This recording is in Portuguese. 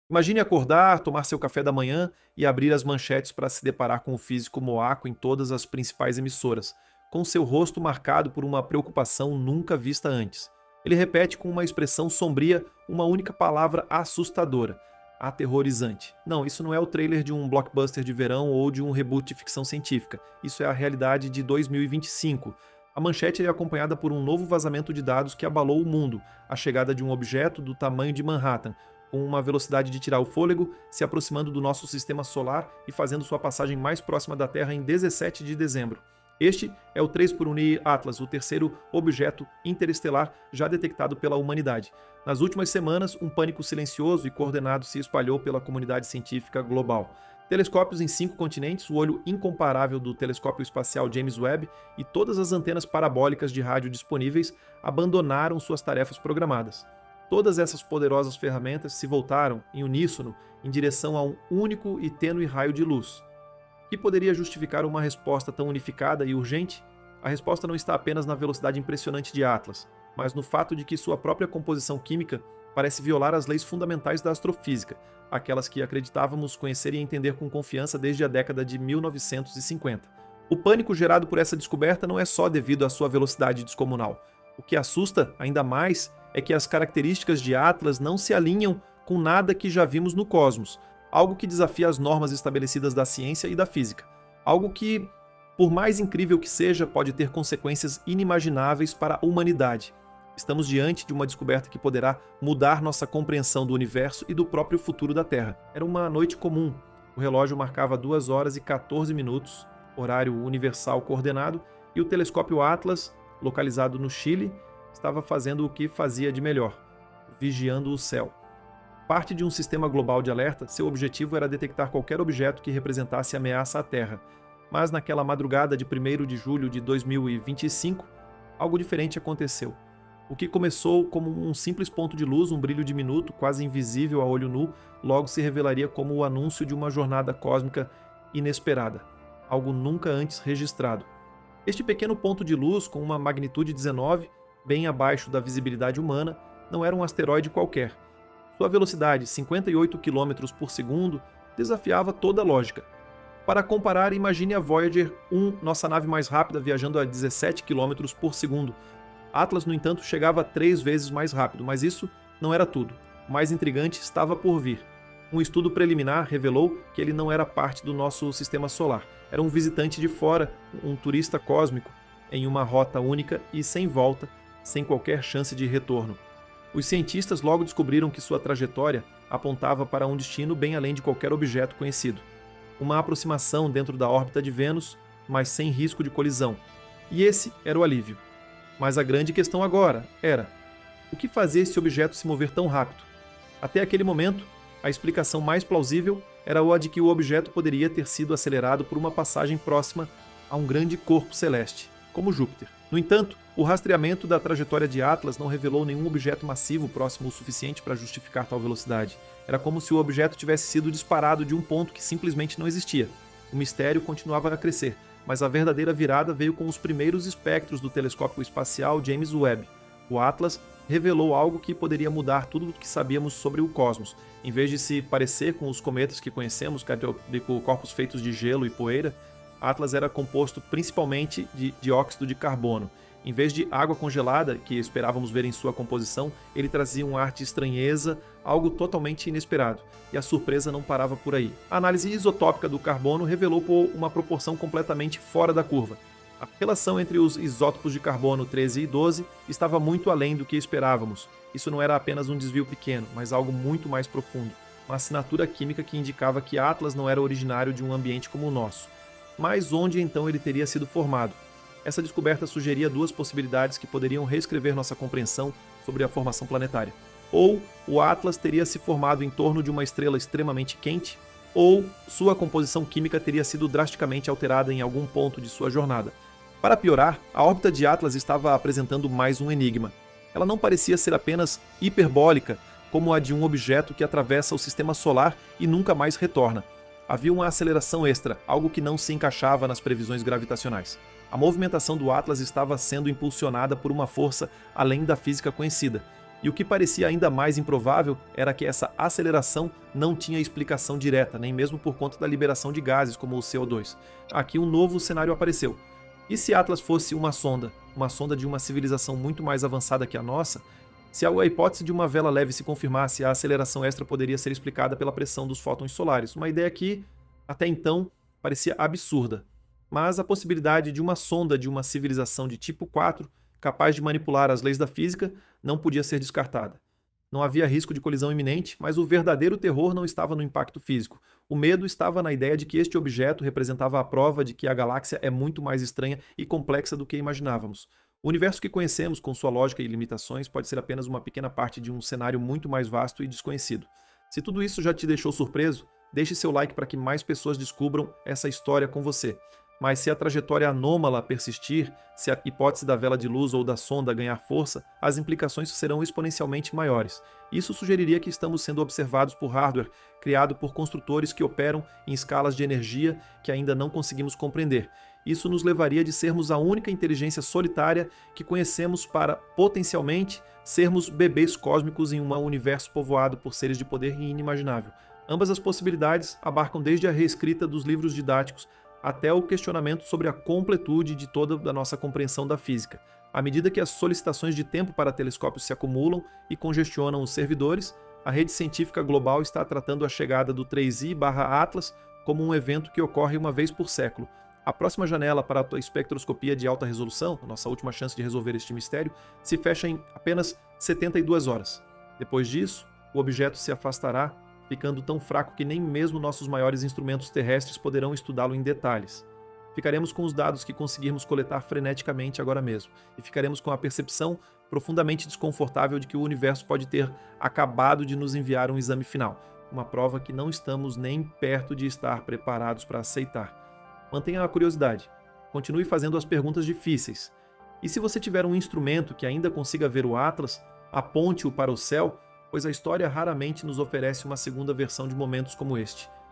Imagine acordar, tomar seu café da manhã e abrir as manchetes para se deparar com o físico Moaco em todas as principais emissoras, com seu rosto marcado por uma preocupação nunca vista antes. Ele repete com uma expressão sombria uma única palavra assustadora: aterrorizante. Não, isso não é o trailer de um blockbuster de verão ou de um reboot de ficção científica. Isso é a realidade de 2025. A manchete é acompanhada por um novo vazamento de dados que abalou o mundo: a chegada de um objeto do tamanho de Manhattan, com uma velocidade de tirar o fôlego, se aproximando do nosso sistema solar e fazendo sua passagem mais próxima da Terra em 17 de dezembro. Este é o 3 por Unir Atlas, o terceiro objeto interestelar já detectado pela humanidade. Nas últimas semanas, um pânico silencioso e coordenado se espalhou pela comunidade científica global. Telescópios em 5 continentes, o olho incomparável do telescópio espacial James Webb e todas as antenas parabólicas de rádio disponíveis abandonaram suas tarefas programadas. Todas essas poderosas ferramentas se voltaram, em uníssono, em direção a um único e tênue raio de luz. Que poderia justificar uma resposta tão unificada e urgente? A resposta não está apenas na velocidade impressionante de Atlas, mas no fato de que sua própria composição química parece violar as leis fundamentais da astrofísica, aquelas que acreditávamos conhecer e entender com confiança desde a década de 1950. O pânico gerado por essa descoberta não é só devido à sua velocidade descomunal. O que assusta ainda mais é que as características de Atlas não se alinham com nada que já vimos no cosmos, algo que desafia as normas estabelecidas da ciência e da física, algo que, por mais incrível que seja, pode ter consequências inimagináveis para a humanidade. Estamos diante de uma descoberta que poderá mudar nossa compreensão do universo e do próprio futuro da Terra. Era uma noite comum. O relógio marcava 2 horas e 14 minutos, horário universal coordenado, e o telescópio Atlas, localizado no Chile, estava fazendo o que fazia de melhor: vigiando o céu. Parte de um sistema global de alerta, seu objetivo era detectar qualquer objeto que representasse ameaça à Terra. Mas naquela madrugada de 1º de julho de 2025, algo diferente aconteceu. O que começou como um simples ponto de luz, um brilho diminuto, quase invisível a olho nu, logo se revelaria como o anúncio de uma jornada cósmica inesperada, algo nunca antes registrado. Este pequeno ponto de luz, com uma magnitude 19, bem abaixo da visibilidade humana, não era um asteroide qualquer. Sua velocidade, 58 km por segundo, desafiava toda a lógica. Para comparar, imagine a Voyager 1, nossa nave mais rápida, viajando a 17 km por segundo. Atlas, no entanto, chegava 3 vezes mais rápido, mas isso não era tudo. O mais intrigante estava por vir. Um estudo preliminar revelou que ele não era parte do nosso sistema solar. Era um visitante de fora, um turista cósmico, em uma rota única e sem volta, sem qualquer chance de retorno. Os cientistas logo descobriram que sua trajetória apontava para um destino bem além de qualquer objeto conhecido. Uma aproximação dentro da órbita de Vênus, mas sem risco de colisão. E esse era o alívio. Mas a grande questão agora era: o que fazia esse objeto se mover tão rápido? Até aquele momento, a explicação mais plausível era a de que o objeto poderia ter sido acelerado por uma passagem próxima a um grande corpo celeste, como Júpiter. No entanto, o rastreamento da trajetória de Atlas não revelou nenhum objeto massivo próximo o suficiente para justificar tal velocidade. Era como se o objeto tivesse sido disparado de um ponto que simplesmente não existia. O mistério continuava a crescer, mas a verdadeira virada veio com os primeiros espectros do telescópio espacial James Webb. O Atlas revelou algo que poderia mudar tudo o que sabíamos sobre o cosmos. Em vez de se parecer com os cometas que conhecemos, com corpos feitos de gelo e poeira, Atlas era composto principalmente de dióxido de carbono. Em vez de água congelada, que esperávamos ver em sua composição, ele trazia um ar de estranheza, algo totalmente inesperado. E a surpresa não parava por aí. A análise isotópica do carbono revelou uma proporção completamente fora da curva. A relação entre os isótopos de carbono 13 e 12 estava muito além do que esperávamos. Isso não era apenas um desvio pequeno, mas algo muito mais profundo. Uma assinatura química que indicava que Atlas não era originário de um ambiente como o nosso. Mas onde então ele teria sido formado? Essa descoberta sugeria 2 possibilidades que poderiam reescrever nossa compreensão sobre a formação planetária. Ou o Atlas teria se formado em torno de uma estrela extremamente quente, ou sua composição química teria sido drasticamente alterada em algum ponto de sua jornada. Para piorar, a órbita de Atlas estava apresentando mais um enigma. Ela não parecia ser apenas hiperbólica, como a de um objeto que atravessa o sistema solar e nunca mais retorna. Havia uma aceleração extra, algo que não se encaixava nas previsões gravitacionais. A movimentação do Atlas estava sendo impulsionada por uma força além da física conhecida. E o que parecia ainda mais improvável era que essa aceleração não tinha explicação direta, nem mesmo por conta da liberação de gases como o CO2. Aqui um novo cenário apareceu. E se Atlas fosse uma sonda de uma civilização muito mais avançada que a nossa? Se a hipótese de uma vela leve se confirmasse, a aceleração extra poderia ser explicada pela pressão dos fótons solares, uma ideia que, até então, parecia absurda. Mas a possibilidade de uma sonda de uma civilização de tipo 4, capaz de manipular as leis da física, não podia ser descartada. Não havia risco de colisão iminente, mas o verdadeiro terror não estava no impacto físico. O medo estava na ideia de que este objeto representava a prova de que a galáxia é muito mais estranha e complexa do que imaginávamos. O universo que conhecemos, com sua lógica e limitações, pode ser apenas uma pequena parte de um cenário muito mais vasto e desconhecido. Se tudo isso já te deixou surpreso, deixe seu like para que mais pessoas descubram essa história com você. Mas se a trajetória anômala persistir, se a hipótese da vela de luz ou da sonda ganhar força, as implicações serão exponencialmente maiores. Isso sugeriria que estamos sendo observados por hardware criado por construtores que operam em escalas de energia que ainda não conseguimos compreender. Isso nos levaria de sermos a única inteligência solitária que conhecemos para, potencialmente, sermos bebês cósmicos em um universo povoado por seres de poder inimaginável. Ambas as possibilidades abarcam desde a reescrita dos livros didáticos até o questionamento sobre a completude de toda a nossa compreensão da física. À medida que as solicitações de tempo para telescópios se acumulam e congestionam os servidores, a rede científica global está tratando a chegada do 3I/Atlas como um evento que ocorre uma vez por século. A próxima janela para a espectroscopia de alta resolução, a nossa última chance de resolver este mistério, se fecha em apenas 72 horas. Depois disso, o objeto se afastará, ficando tão fraco que nem mesmo nossos maiores instrumentos terrestres poderão estudá-lo em detalhes. Ficaremos com os dados que conseguirmos coletar freneticamente agora mesmo, e ficaremos com a percepção profundamente desconfortável de que o universo pode ter acabado de nos enviar um exame final, uma prova que não estamos nem perto de estar preparados para aceitar. Mantenha a curiosidade. Continue fazendo as perguntas difíceis. E se você tiver um instrumento que ainda consiga ver o Atlas, aponte-o para o céu, pois a história raramente nos oferece uma segunda versão de momentos como este.